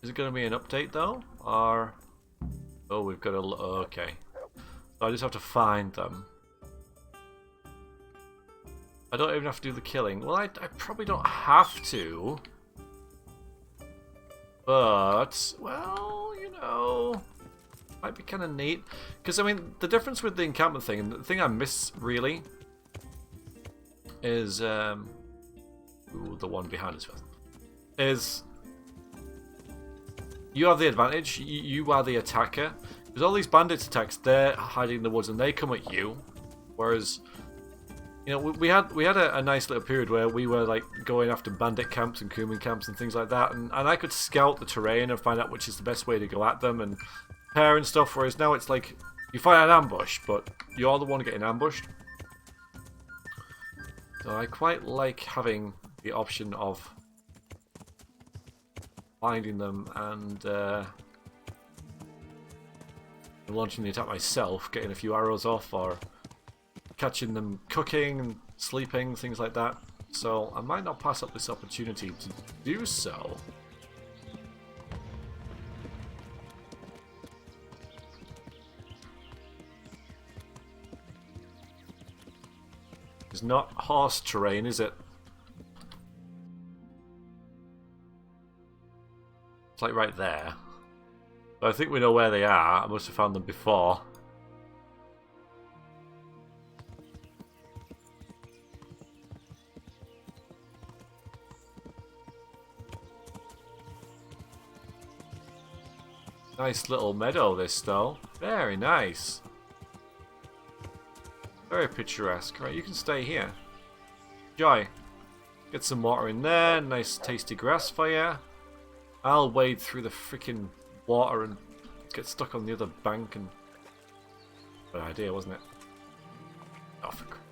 Is it going to be an update though? Or... Oh, we've got to... Okay. So I just have to find them. I don't even have to do the killing. Well, I probably don't have to. But, well, you know... Might be kind of neat. Because, I mean, the difference with the encampment thing, and the thing I miss, really, is... Ooh, the one behind us first. Is... You have the advantage. You are the attacker. Because all these bandits attacks, they're hiding in the woods and they come at you. Whereas... You know, we had a nice little period where we were like going after bandit camps and Kuman camps and things like that, and I could scout the terrain and find out which is the best way to go at them and prepare and stuff. Whereas now it's like you find an ambush, but you're the one getting ambushed. So I quite like having the option of finding them and launching the attack myself, getting a few arrows off, or catching them cooking and sleeping, things like that. So I might not pass up this opportunity to do so. It's not horse terrain, is it? It's like right there. But I think we know where they are. I must have found them before. Nice little meadow this though. Very nice. Very picturesque. Right, you can stay here. Enjoy. Get some water in there. Nice tasty grass for you. I'll wade through the freaking water and get stuck on the other bank and... Good idea, wasn't it? Oh, for crap.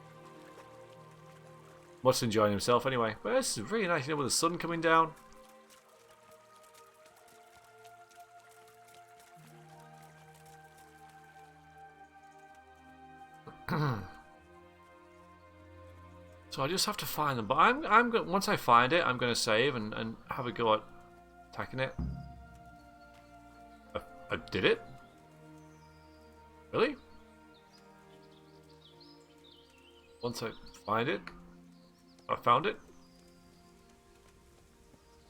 Must enjoying himself anyway. But this is really nice, you know, with the sun coming down. So I just have to find them, but once I find it, I'm going to save and have a go at attacking it. I did it? Really? Once I find it? I found it?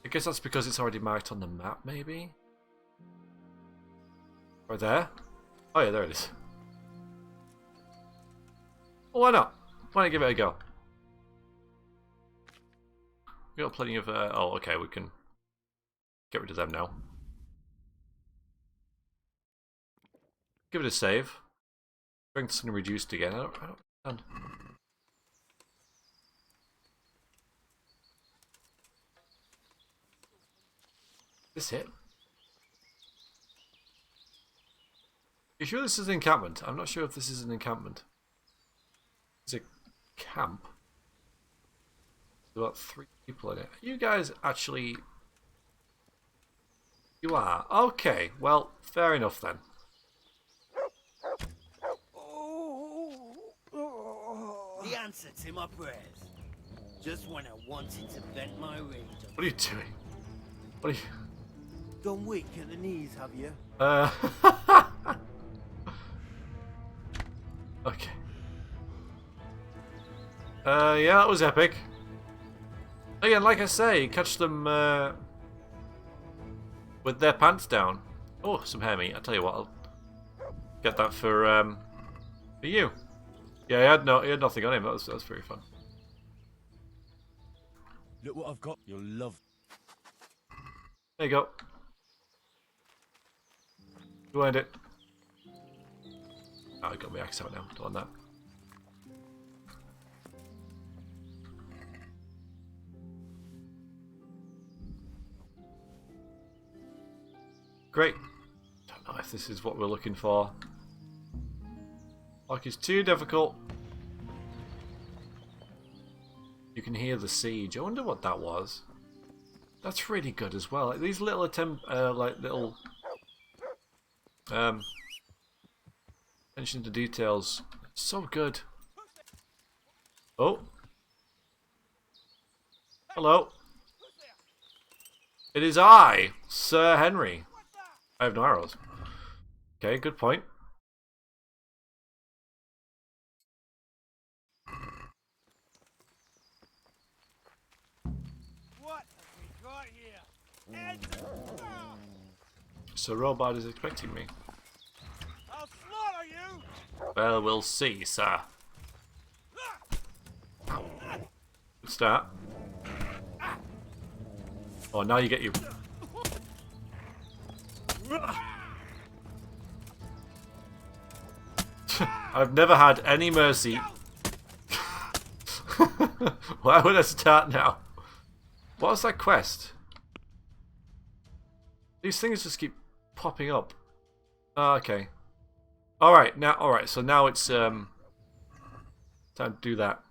I guess that's because it's already marked on the map, maybe? Right there? Oh yeah, there it is. Well, why not? Why not give it a go? We got plenty of... oh, okay, we can get rid of them now. Give it a save. Strength's been reduced again. I don't understand. Is this it? You sure this is an encampment? I'm not sure if this is an encampment. It's a camp. There's about 3 people in it. You guys actually... You are? Okay, well, fair enough then. The answer to my prayers. Just when I wanted to vent my rage. What are you doing? What are you... Gone weak at the knees, have you? Okay. Yeah, that was epic. Again, like I say, catch them with their pants down. Oh, some hair meat. I'll tell you what, I'll get that for you. Yeah, he had nothing on him. That was very fun. Look what I've got. You'll love. There you go. You earned it. Oh, I got my axe out now. Don't want that. Great. Don't know if this is what we're looking for. Like it's too difficult. You can hear the siege. I wonder what that was. That's really good as well. Like these little attention to details. So good. Oh. Hello. It is I, Sir Henry. I have no arrows. Okay, good point. What have we got here? Sir Robard is expecting me. I'll slaughter you! Well, we'll see, sir. Good start. Oh, now you get you. I've never had any mercy. Why would I start now? What was that quest? These things just keep popping up. Oh, okay. Alright, so now it's time to do that.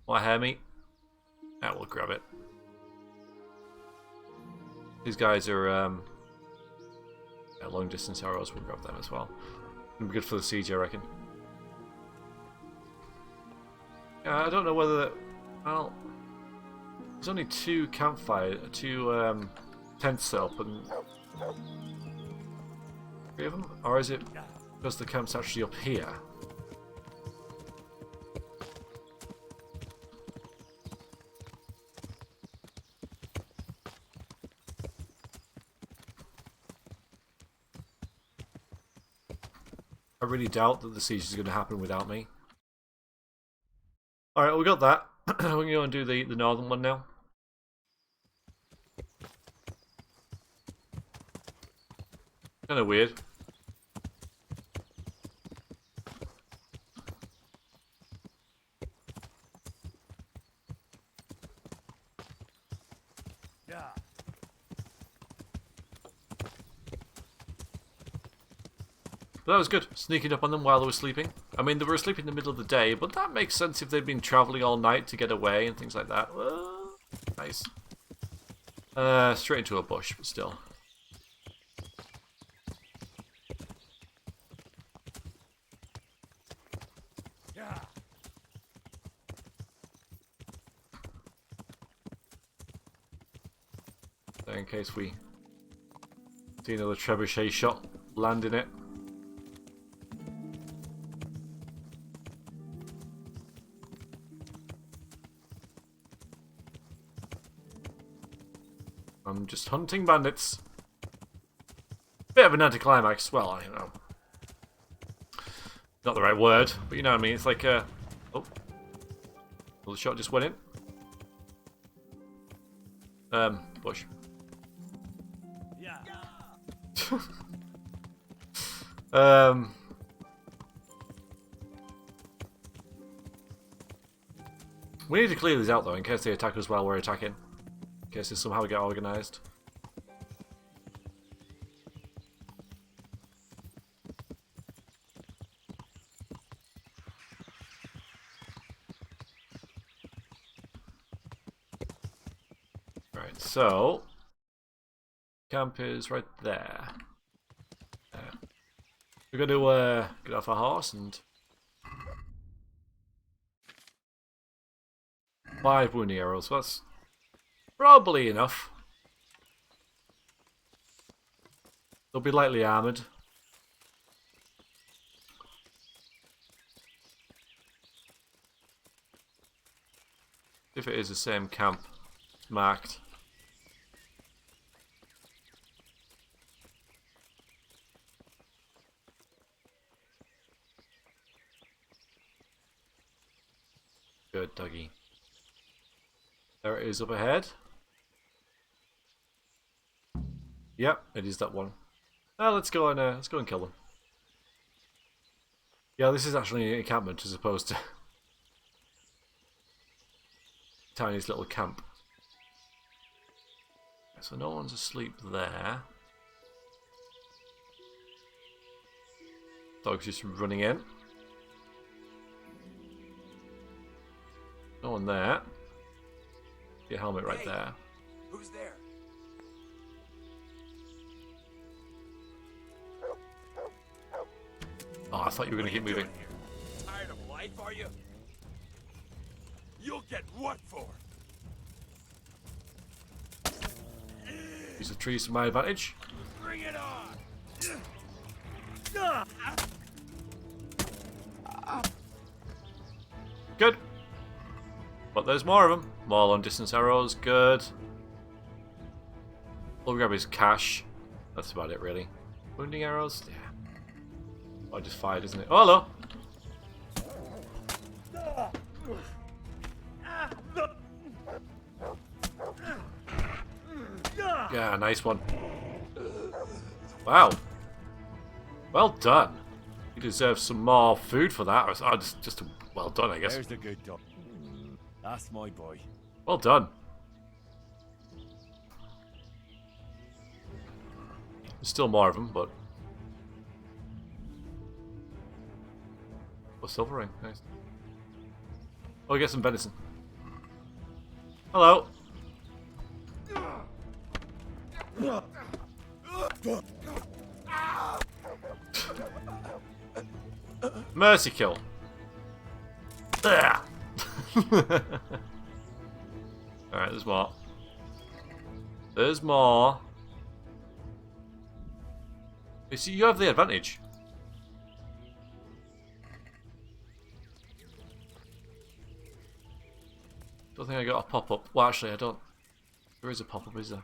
Want hair meat? Yeah, we'll grab it. These guys are long distance arrows, we'll grab them as well. It'll be good for the siege, I reckon. I don't know whether well, there's only two tents set up and 3 of them? Or is it because the camp's actually up here? I really doubt that the siege is going to happen without me. Alright, we got that. We're going to go and do the northern one now. Kind of weird. Yeah. But that was good, sneaking up on them while they were sleeping. I mean, they were asleep in the middle of the day, but that makes sense if they'd been travelling all night to get away and things like that. Nice. Straight into a bush, but still. Yeah. So in case we see another trebuchet shot land in it. I'm just hunting bandits. Bit of an anticlimax. Well, I don't know. Not the right word, but you know what I mean. It's like oh, well, the shot just went in. Bush. Yeah. We need to clear these out though, in case they attack us while we're attacking. In case they somehow get organised. Right, so camp is right there. We're going to get off our horse and 5 wounding arrows. So that's probably enough. They'll be lightly armoured. If it is the same camp marked. Good, doggy. There it is up ahead. Yep, it is that one. Let's go and kill them. Yeah, this is actually an encampment as opposed to tiniest little camp. So no one's asleep there. Dog's just running in. No one there. Your helmet right there. Who's there? Oh, I thought you were going to keep moving. Tired of life, are you? You'll get what for? Use the trees to my advantage. Bring it on! Good. But there's more of them. More long distance arrows. Good. All we grab is cash. That's about it, really. Wounding arrows? Yeah. Oh, I just fired, isn't it? Oh, hello! Yeah, nice one. Wow. Well done. You deserve some more food for that. Oh, just well done, I guess. There's the good dog. That's my boy. Well done. There's still more of them, but... Oh, silver ring. Nice. Oh, we get some venison. Hello. Mercy kill. Alright, there's more. There's more. You see, you have the advantage. Don't think I got a pop-up. Well, actually, I don't. There is a pop-up, is there?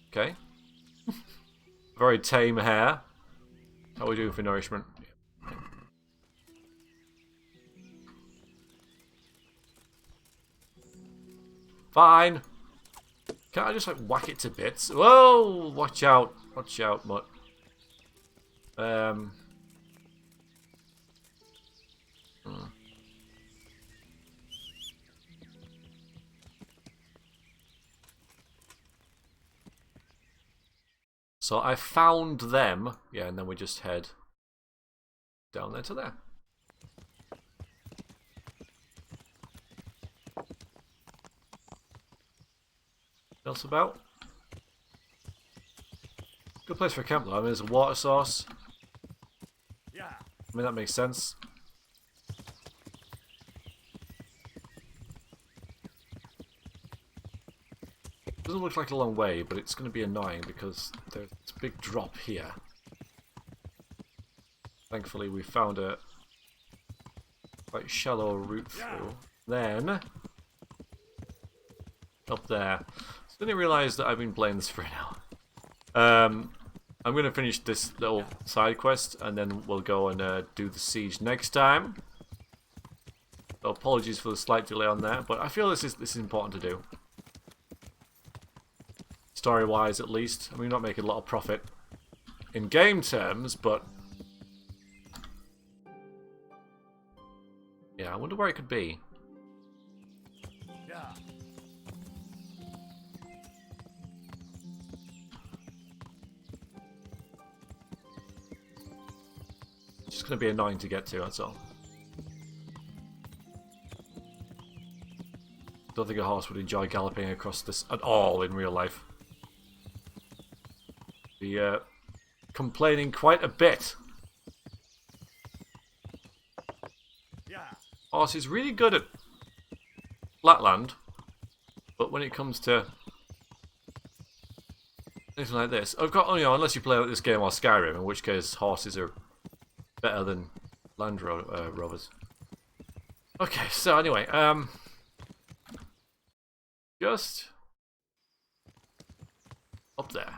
Okay. Very tame hair. How are we doing for nourishment? Fine. Can't I just like whack it to bits? Whoa! Watch out! Watch out, mutt. So I found them. Yeah, and then we just head down there to there. Else about? Good place for a camp though. I mean, there's a water source. Yeah. I mean, that makes sense. Doesn't look like a long way, but it's going to be annoying because there's a big drop here. Thankfully, we found a quite shallow route through. Then, up there. So I didn't realise that I've been playing this for an hour. I'm going to finish this little side quest, and then we'll go and do the siege next time. So apologies for the slight delay on that, but I feel this is important to do. Story-wise, at least. I mean, we're not making a lot of profit in game terms, but yeah, I wonder where it could be. Yeah. It's just going to be annoying to get to, that's all. Don't think a horse would enjoy galloping across this at all in real life. Be complaining quite a bit. Yeah. Horse is really good at flatland, but when it comes to anything like this, I've got, you know, unless you play this game or Skyrim, in which case horses are better than Land Rovers. Okay, so anyway, just up there.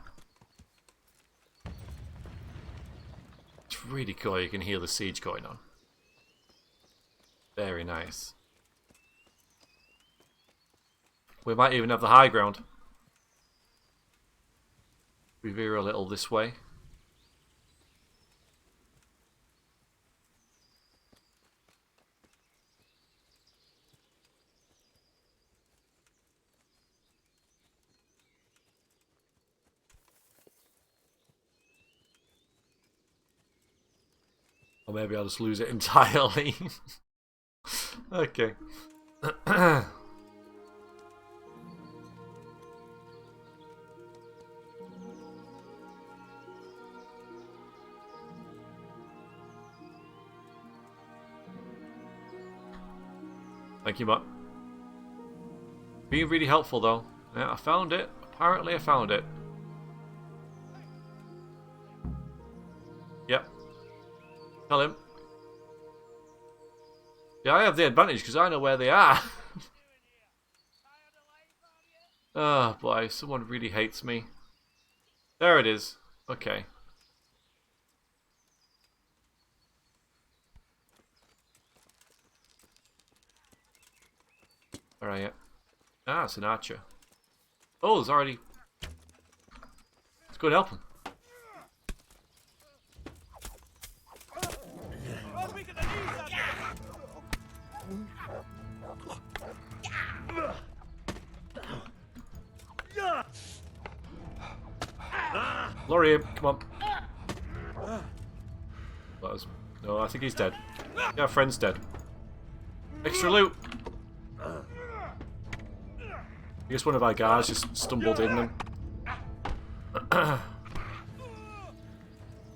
It's really cool. You can hear the siege going on. Very nice. We might even have the high ground. We veer a little this way. Or maybe I'll just lose it entirely. Okay. Thank you, Matt. Being really helpful, though. Yeah, I found it. Apparently, I found it. Yep. Tell him. Yeah, I have the advantage because I know where they are. Oh boy, someone really hates me. There it is. Okay. Where are you? Ah, it's an archer. Oh, there's already... Let's go and help him. Laurie, come on. No, I think he's dead. Yeah, friend's dead. Extra loot. I guess one of our guys just stumbled in them.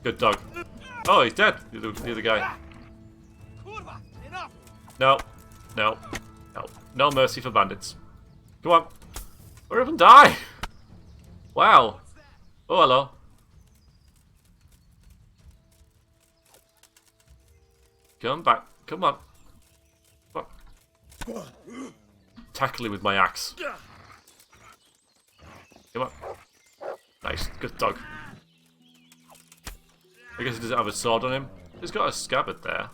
Good dog. Oh, he's dead. The other guy. No. No. No. No mercy for bandits. Come on. Hurry up and die. Wow. Oh, hello. Come back. Come on. Come on. Tackle him with my axe. Come on. Nice. Good dog. I guess he doesn't have a sword on him. He's got a scabbard there.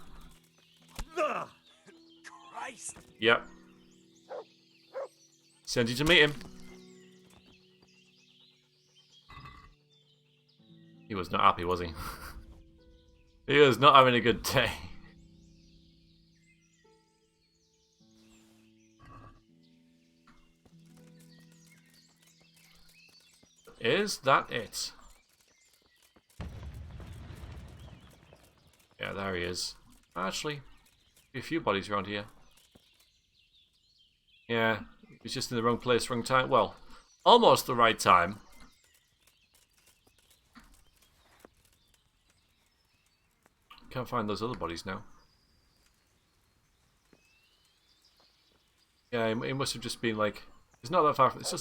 Christ. Yep. Send you to meet him. He was not happy, was he? He was not having a good day. Is that it? Yeah, there he is. Actually, a few bodies around here. Yeah, he's just in the wrong place, wrong time. Well, almost the right time. Can't find those other bodies now. Yeah, it must have just been like... It's not that far. It's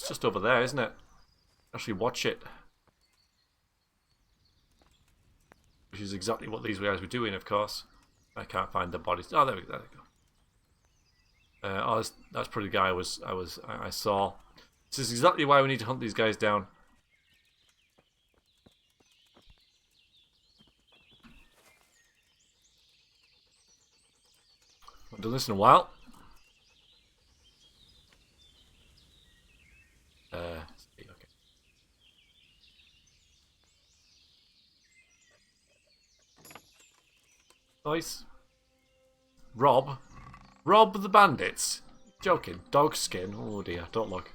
just over there, isn't it? Actually, watch it. Which is exactly what these guys were doing, of course. I can't find the bodies. Oh, there we go. Oh, that's probably the guy I saw. This is exactly why we need to hunt these guys down. I've done this in a while. Okay. Nice. Rob the bandits. Joking. Dog skin. Oh dear. Don't look.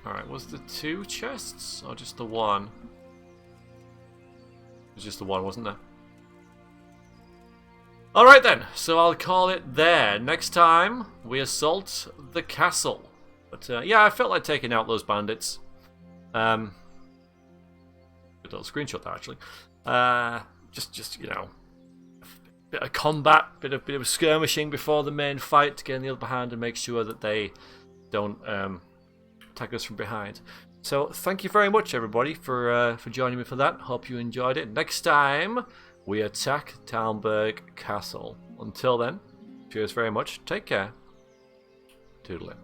Alright, was there 2 chests? Or just the one? It was just the one, wasn't there? Alright then, so I'll call it there. Next time, we assault the castle. But yeah, I felt like taking out those bandits. Good little screenshot there, actually. Just you know, bit of combat, bit of skirmishing before the main fight to get in the upper hand and make sure that they don't attack us from behind. So thank you very much, everybody, for joining me for that. Hope you enjoyed it. Next time, we attack Talmberg Castle. Until then, cheers very much. Take care. Toodaloo.